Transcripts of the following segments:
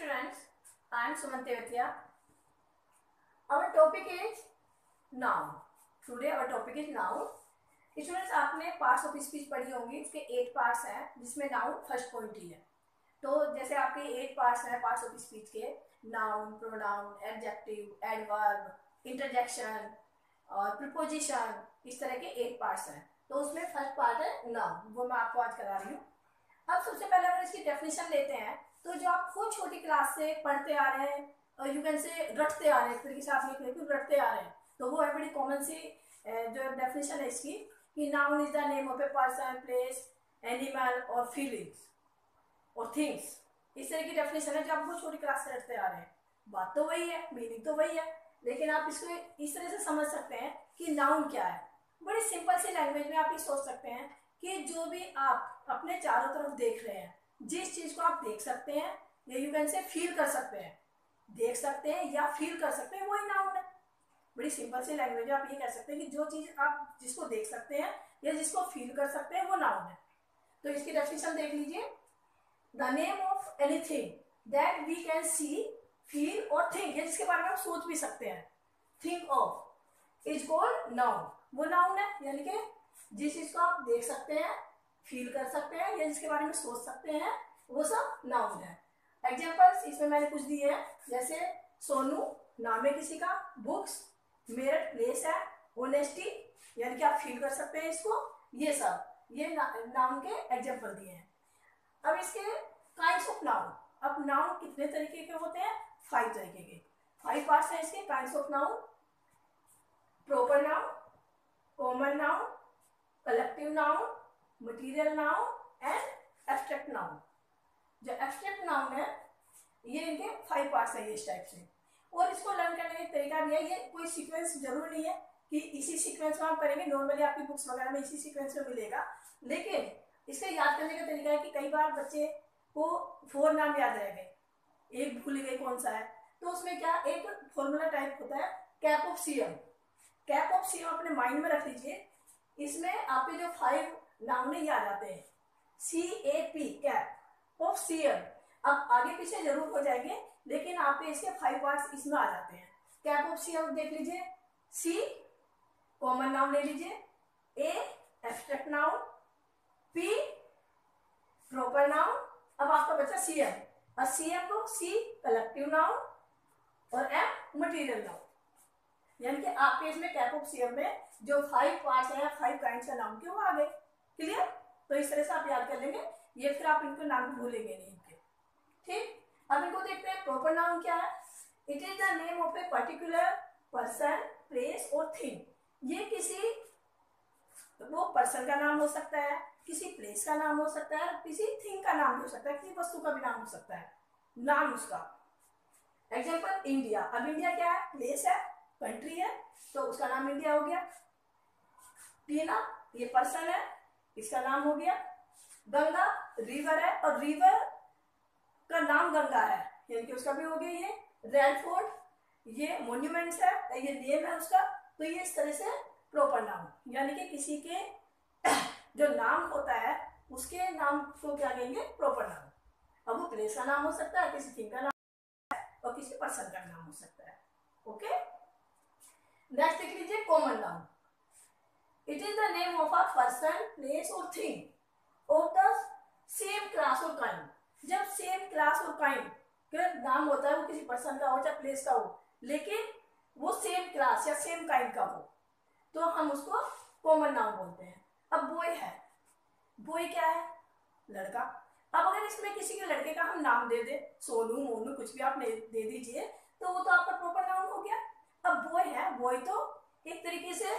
students, I am Sumant Tevatia. Our topic is noun. Today our topic is noun. Students, आपने parts of speech पढ़ी होंगी, उसके 8 parts हैं जिसमें noun first point ही है। तो जैसे आपके 8 पार्ट्स हैं पार्ट्स ऑफ स्पीच के, noun, pronoun, adjective, adverb, interjection और प्रीपोजिशन, इस तरह के 8 पार्ट्स हैं। तो उसमें फर्स्ट पार्ट है नाउन, वो मैं आपको आज करा रही हूँ। अब सबसे पहले अगर इसकी डेफिनेशन लेते हैं तो जो आप खुद छोटी क्लास से पढ़ते आ रहे हैं और यू कैन से रटते आ रहे हैं, एक तरीके से आप लिख लेते रटते आ रहे हैं, तो वो है बड़ी कॉमन सी जो डेफिनेशन है इसकी कि noun is the name of a person, place, animal और फीलिंग्स और थिंग्स। इस तरह की डेफिनेशन है जो आप खुद छोटी क्लास से रटते आ रहे हैं। बात तो वही है, मीनिंग तो वही है, लेकिन आप इसको इस तरह से समझ सकते हैं कि नाउन क्या है। बड़ी सिंपल सी लैंग्वेज में आप ये सोच सकते हैं कि जो भी आप अपने चारों तरफ देख रहे हैं, जिस चीज को आप देख सकते हैं या यू कैन से फील कर सकते हैं, देख सकते हैं या फील कर सकते हैं, वही नाउन है। बड़ी सिंपल सी लैंग्वेज में आप ये कह सकते हैं कि जो चीज आप जिसको देख सकते हैं या जिसको फील कर सकते हैं वो नाउन है। तो इसकी डेफिनेशन देख लीजिए, the name of anything that we can see, feel और थिंक, जिसके बारे में आप सोच भी सकते हैं, think of, is called noun. वो नाउन है, यानी कि जिस चीज को आप देख सकते हैं, फील कर सकते हैं या जिसके बारे में सोच सकते हैं, वो सब नाउन है। एग्जांपल्स इसमें मैंने कुछ दिए हैं, जैसे सोनू नाम है किसी का, बुक्स मेरठ प्लेस है, ऑनेस्टी यानी कि आप फील कर सकते हैं इसको, ये सब ये नाउन के एग्जांपल दिए हैं। अब इसके काइंड्स ऑफ नाउन, अब नाउन कितने तरीके के होते हैं? 5 तरीके के, 5 पार्ट्स हैं इसके kinds of noun. Proper noun, common noun, collective noun, material noun and abstract noun. जो एब्स्ट्रैक्ट नाउन है ये इनके 5 पार्ट्स है इस टाइप से। और इसको लर्न करने का तरीका भी है, ये कोई सीक्वेंस जरूर नहीं है कि इसी सीक्वेंस में आप करेंगे, नॉर्मली आपकी बुक्स वगैरह में इसी सीक्वेंस में मिलेगा, लेकिन इसका याद करने का तरीका है कि कई बार बच्चे को 4 नाम याद रह गए, एक भूल गए कौन सा है, तो उसमें क्या एक फॉर्मूला टाइप होता है cap of CM. Cap of CM अपने माइंड में रख लीजिए, इसमें आपके जो 5 नाउन है याद आते हैं, CAP कैप ऑफ सीएम। अब आगे पीछे जरूर हो जाएंगे, लेकिन आपके इसके 5 पार्ट्स इसमें आ जाते हैं। कैप ऑफ सीएम देख लीजिए, C कॉमन नाउन ले लीजिए, A abstract noun, P proper noun, अब आपका बचा CM, और CM को C कलेक्टिव नाउन और M मटीरियल नाउन। यानी कि आपके इसमें कैप ऑफ सीएम में जो 5 पार्ट्स हैं, 5 काइंड्स का नाम के, वो आ गए। क्लियर? तो इस तरह से आप याद कर लेंगे, ये फिर आप इनको नाम भूलेंगे नहीं इनके। ठीक, अब इनको देखते हैं। प्रॉपर नाउन क्या है? It is the name of a particular person, place और थिंग। ये किसी वो पर्सन का नाम हो सकता है, किसी प्लेस का नाम हो सकता है, किसी थिंग का नाम हो सकता है, किसी वस्तु का भी नाम हो सकता है, नाम उसका। एग्जाम्पल इंडिया, अब इंडिया क्या है? प्लेस है, कंट्री है, तो उसका नाम इंडिया हो गया। टीना ये पर्सन है, इसका नाम हो गया। गंगा रिवर है और रिवर का नाम गंगा है, यानी कि उसका भी हो गया ये। रेड फोर्ट ये मॉन्यूमेंट्स है, ये नेम है उसका। तो ये इस तरह से प्रॉपर नाम, यानी कि किसी के जो नाम होता है उसके नाम को क्या कहेंगे? प्रॉपर नाम। अब वो प्लेस का नाम हो सकता है, किसी थिंग का नाम और किसी पर्सन का नाम हो सकता है। ओके, नेक्स्ट देख लीजिए common noun. It is the name of a person, place और thing of the same class और काइंड। जब सेम क्लास और काइंड का नाम होता है, वो किसी पर्सन का हो चाहे प्लेस का हो, लेकिन वो सेम क्लास या सेम काइंड का हो, तो हम उसको कॉमन नाउन बोलते हैं। अब बॉय है, बॉय क्या है? लड़का। अब अगर इसमें किसी के लड़के का हम नाम दे दे, सोनू, मोनू, कुछ भी आप दे दीजिए, तो वो तो आपका प्रॉपर नाउन हो गया। अब बॉय है, बॉय तो एक तरीके से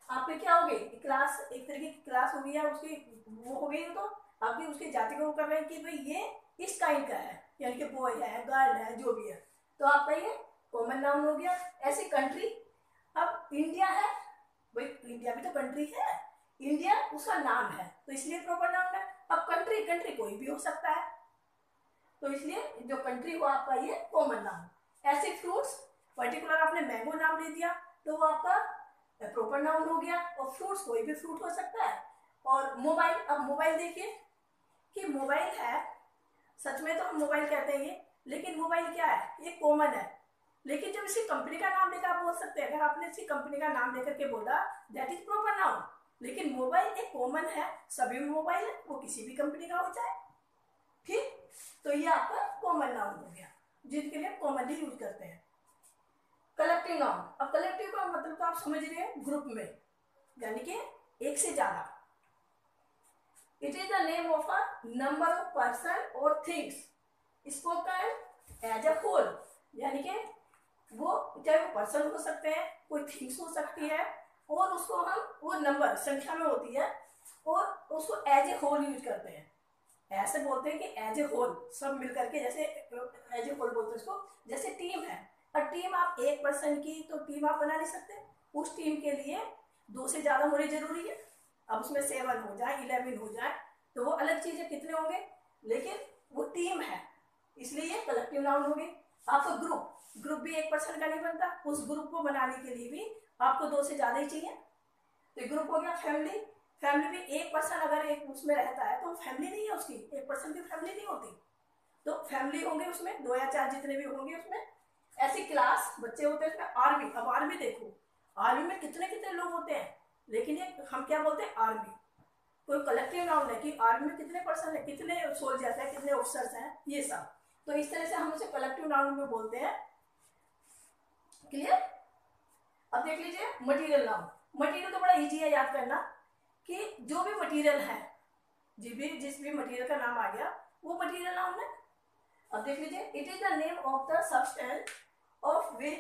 आपके क्या हो गई? क्लास, एक तरीके की क्लास हो गई है उसकी, वो हो गई, तो आपकी उसकी जाति को कर रहे हैं कि भाई ये इस काइंड का है, यानी कि बॉय है, गर्ल है, जो भी है, तो आपका ये कॉमन नाउन हो गया। ऐसे कंट्री, अब इंडिया है, भाई इंडिया भी तो कंट्री है, इंडिया उसका नाम है, तो इसलिए प्रॉपर नाउन है। अब कंट्री, कंट्री कोई भी हो सकता है, तो इसलिए जो कंट्री हो आपका ये कॉमन नाउन। ऐसे फ्रूट्स, पर्टिकुलर आपने मैंगो नाम ले दिया तो वो आपका प्रॉपर नाउन हो गया, और फ्रूट्स कोई भी फ्रूट हो सकता है। और मोबाइल, अब मोबाइल देखिए कि मोबाइल है, सच में तो हम मोबाइल कहते हैं ये, लेकिन मोबाइल क्या है, ये कॉमन है। लेकिन जब इसकी कंपनी का नाम लेकर आप बोल सकते हैं, अगर आपने इसकी कंपनी का नाम लेकर के बोला दैट इज प्रॉपर नाउन। लेकिन मोबाइल एक कॉमन है, सभी मोबाइल है, वो किसी भी कंपनी का हो जाए, ठीक। तो ये आपका कॉमन नाउन हो गया, जिनके लिए कॉमनली यूज करते हैं। कलेक्टिव नाउन, अब कलेक्टिव का मतलब तो आप समझ रहे हैं, ग्रुप में, यानी कि एक से ज्यादा। It is the name of a number of person और things spoken as a whole, यानी कि वो चाहे वो पर्सन हो सकते हैं, कोई थिंग्स हो सकती है, और उसको हम वो नंबर संख्या में होती है और उसको एज ए होल यूज करते हैं। ऐसे बोलते हैं कि एज ए होल, सब मिलकर के, जैसे एज ए होल बोलते हैं इसको। जैसे टीम है, और टीम आप एक पर्सन की तो टीम आप बना नहीं सकते, उस टीम के लिए 2 से ज्यादा होने जरूरी है। अब उसमें 7 हो जाए, 11 हो जाए तो वो अलग चीज है, कितने होंगे, लेकिन वो टीम है, इसलिए ये कलेक्टिव नाउन हो गई। आपका ग्रुप भी एक पर्सन का नहीं बनता, उस ग्रुप को बनाने के लिए भी आपको 2 से ज्यादा ही चाहिए। तो ग्रुप हो गया। फैमिली भी एक पर्सन अगर एक उसमें रहता है तो फैमिली नहीं है उसकी, एक पर्सन की फैमिली नहीं होती, तो फैमिली होंगे उसमें 2 या 4 जितने भी होंगे उसमें। ऐसी क्लास बच्चे होते हैं उसमें। आर्मी, अब आर्मी देखो, आर्मी में कितने कितने लोग होते हैं, लेकिन ये हम क्या बोलते हैं, आर्मी। कोई कलेक्टिव नाउन है कि आर्मी में कितने पर्सन है, कितने सोल्जर्स हैं, कितने ऑफिसर्स हैं, ये सब। तो इस तरह से हम उसे कलेक्टिव नाउन में बोलते हैं। क्लियर। अब देख लीजिए मटेरियल नाउन। मटेरियल तो बड़ा इजी है याद करना, कि जो भी मटेरियल है, जिस भी मटेरियल का नाम आ गया वो मटेरियल नाउन है। अब देख लीजिए, it is the name of the substance of which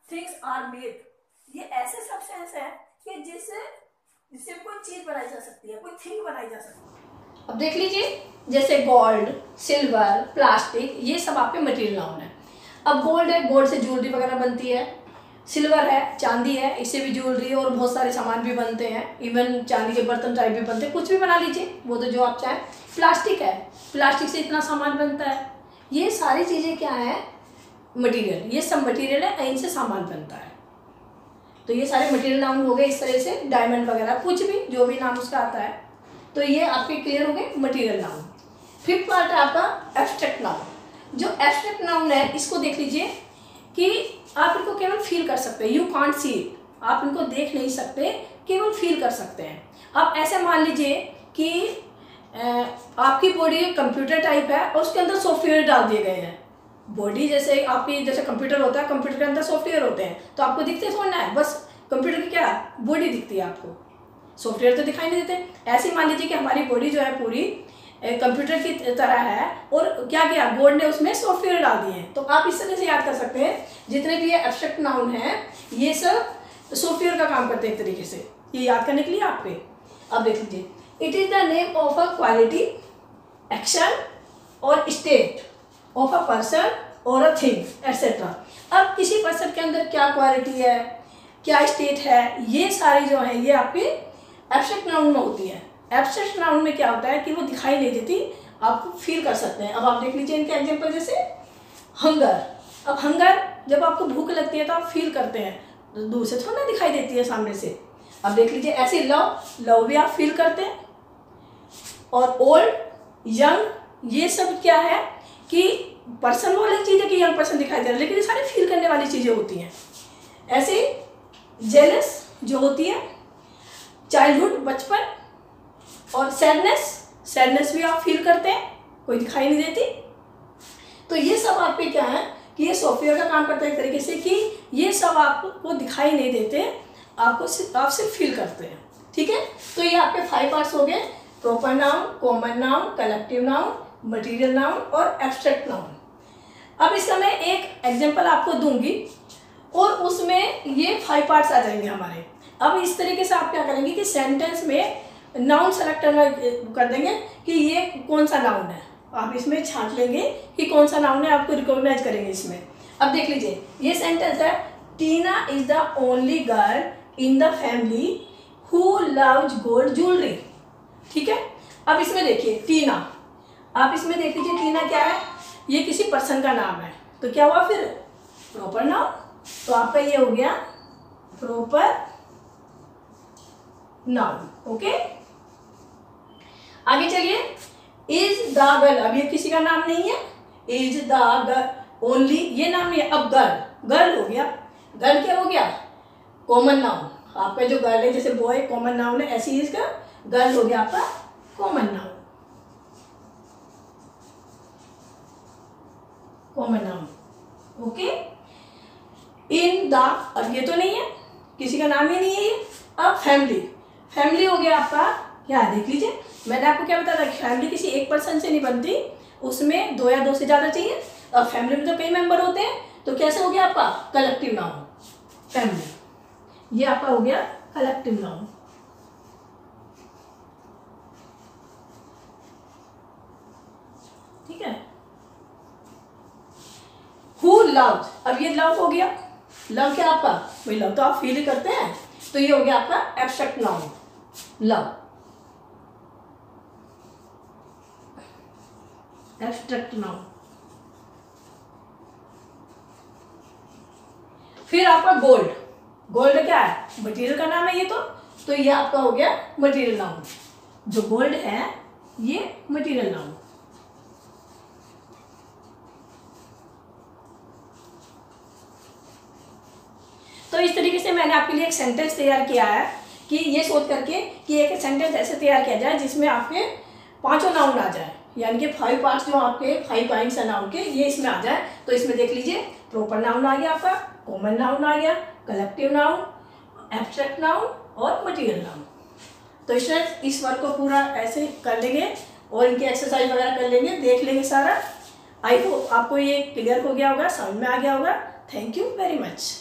things are made. ये ऐसे सब्सटेंस है कि जिससे कोई चीज बनाई जा सकती है, कोई थिंग बनाई जा सकती है। अब देख लीजिए, जैसे गोल्ड, सिल्वर, प्लास्टिक, ये सब आपके मटेरियल नाउन है। अब गोल्ड है, गोल्ड से ज्वेलरी वगैरह बनती है। सिल्वर है, चांदी है, इससे भी ज्वेलरी और बहुत सारे सामान भी बनते हैं, इवन चांदी के बर्तन टाइप भी बनते हैं, कुछ भी बना लीजिए, वो तो जो आप चाहें। प्लास्टिक है, प्लास्टिक से इतना सामान बनता है। ये सारी चीज़ें क्या है, मटेरियल, ये सब मटेरियल है, इनसे सामान बनता है। तो ये सारे मटेरियल नाउन हो गए। इस तरह से डायमंड वगैरह कुछ भी, जो भी नाम उसका आता है, तो ये आपके क्लियर हो गए मटेरियल नाउन। फिफ्थ पार्ट है आपका एब्स्ट्रैक्ट नाउन। जो एब्स्ट्रैक्ट नाउन है, इसको देख लीजिए कि आप इनको केवल फील कर सकते हैं, यू कांट सी इट, आप इनको देख नहीं सकते, केवल फील कर सकते हैं। आप ऐसे मान लीजिए कि आपकी बॉडी कंप्यूटर टाइप है और उसके अंदर सॉफ्टवेयर डाल दिए गए हैं। बॉडी जैसे आपकी, जैसे कंप्यूटर होता है, कंप्यूटर के अंदर सॉफ्टवेयर होते हैं, तो आपको दिखते थोड़ा ना है, बस कंप्यूटर की क्या बॉडी दिखती है आपको, सॉफ्टवेयर तो दिखाई नहीं देते। ऐसे मान लीजिए कि हमारी बॉडी जो है पूरी कंप्यूटर की तरह है, और क्या किया गॉड ने उसमें सॉफ्टवेयर डाल दिए हैं। तो आप इस तरह से याद कर सकते हैं, जितने भी ये एब्स्ट्रैक्ट नाउन है, ये सब सॉफ्टवेयर का काम करते हैं एक तरीके से, ये याद करने के लिए आपके। अब देख लीजिए, it is the name of a quality, action और स्टेट ऑफ अ पर्सन और अ थिंग एटसेट्रा। अब किसी पर्सन के अंदर क्या क्वालिटी है, क्या स्टेट है, ये सारी जो है ये आपके एब्स्ट्रैक्ट नाउन में होती है। एब्स्ट्रैक्ट नाउन में क्या होता है कि वो दिखाई नहीं देती, आप फील कर सकते हैं। अब आप देख लीजिए इनके एग्जांपल, जैसे हंगर। अब हंगर, जब आपको भूख लगती है तो आप फील करते हैं, तो दूर से थोड़ा ना दिखाई देती है, सामने से। अब देख लीजिए ऐसे लव भी आप फील करते हैं। और ओल्ड, यंग, ये सब क्या है कि पर्सन वाली चीज़ है कि यंग पर्सन दिखाई दे रहा है, लेकिन ये सारी फील करने वाली चीज़ें होती हैं। ऐसे जेलस जो होती है, चाइल्डहुड, बचपन, और सैडनेस भी आप फील करते हैं, कोई दिखाई नहीं देती। तो ये सब आपके क्या है कि ये सॉफ्टवेयर का काम करता है एक तरीके से, कि ये सब आपको दिखाई नहीं देते, आप सिर्फ फील करते हैं। ठीक है, तो ये आपके 5 पार्ट्स हो गए, proper noun, common noun, collective noun, material noun और एब्स्ट्रैक्ट नाउन। अब इसका मैं एक एग्जाम्पल आपको दूंगी और उसमें ये 5 पार्ट्स आ जाएंगे हमारे। अब इस तरीके से आप क्या करेंगे कि सेंटेंस में नाउन सेलेक्ट कर देंगे कि ये कौन सा नाउन है, आप इसमें छांट लेंगे कि कौन सा नाउन है, आपको रिकॉग्नाइज करेंगे इसमें। अब देख लीजिए, ये सेंटेंस है, Tina is the only girl in the family who loves gold jewellery. ठीक है, अब इसमें देखिए टीना, आप इसमें देख लीजिए टीना क्या है, ये किसी पर्सन का नाम है, तो क्या हुआ फिर प्रॉपर नाउन। तो आपका ये हो गया प्रॉपर नाउन। ओके, आगे चलिए। इज द गर्ल, अब ये किसी का नाम नहीं है, इज द ओनली, ये नाम नहीं है। अब गर्ल, गर्ल हो गया, गर्ल क्या हो गया, कॉमन नाउन। आपका जो गर्ल है, जैसे बॉय कॉमन नाउन है, ऐसे ही इसका गर्ल हो गया आपका common noun, common noun. Okay, in the, अब ये तो नहीं है, किसी का नाम ही नहीं है ये। अब फैमिली, फैमिली हो गया आपका क्या, देख लीजिए मैंने आपको क्या बताया था कि फैमिली किसी एक पर्सन से नहीं बनती, उसमें दो या दो से ज़्यादा चाहिए। अब फैमिली में तो कई मेंबर होते हैं, तो कैसे हो गया आपका कलेक्टिव नाउन फैमिली, ये आपका हो गया कलेक्टिव नाउन। ठीक है। हु लव्स, अब ये लव हो गया, लव क्या आपका, वही लव तो आप फील ही करते हैं, तो ये हो गया आपका abstract noun love, abstract noun. फिर आपका गोल्ड, गोल्ड क्या है, मटेरियल का नाम है ये तो ये आपका हो गया मटेरियल नाउन। जो गोल्ड है ये मटेरियल नाउन। तो इस तरीके से मैंने आपके लिए एक सेंटेंस तैयार किया है कि ये सोच करके कि एक सेंटेंस ऐसे तैयार किया जाए जिसमें आपके पांचों नाउन आ जाए, यानी कि 5 पार्ट्स जो आपके 5 पॉइंट्स है नाउन के, ये इसमें आ जाए। तो इसमें देख लीजिए, प्रॉपर नाउन आ गया आपका, कॉमन नाउन आ गया, कलेक्टिव नाउन, एब्स्ट्रैक्ट नाउन और मटेरियल नाउन। तो इस वर्क को पूरा ऐसे कर लेंगे और इनकी एक्सरसाइज वगैरह कर लेंगे, देख लेंगे सारा। आई होप आपको ये क्लियर हो गया होगा, समझ में आ गया होगा। Thank you very much.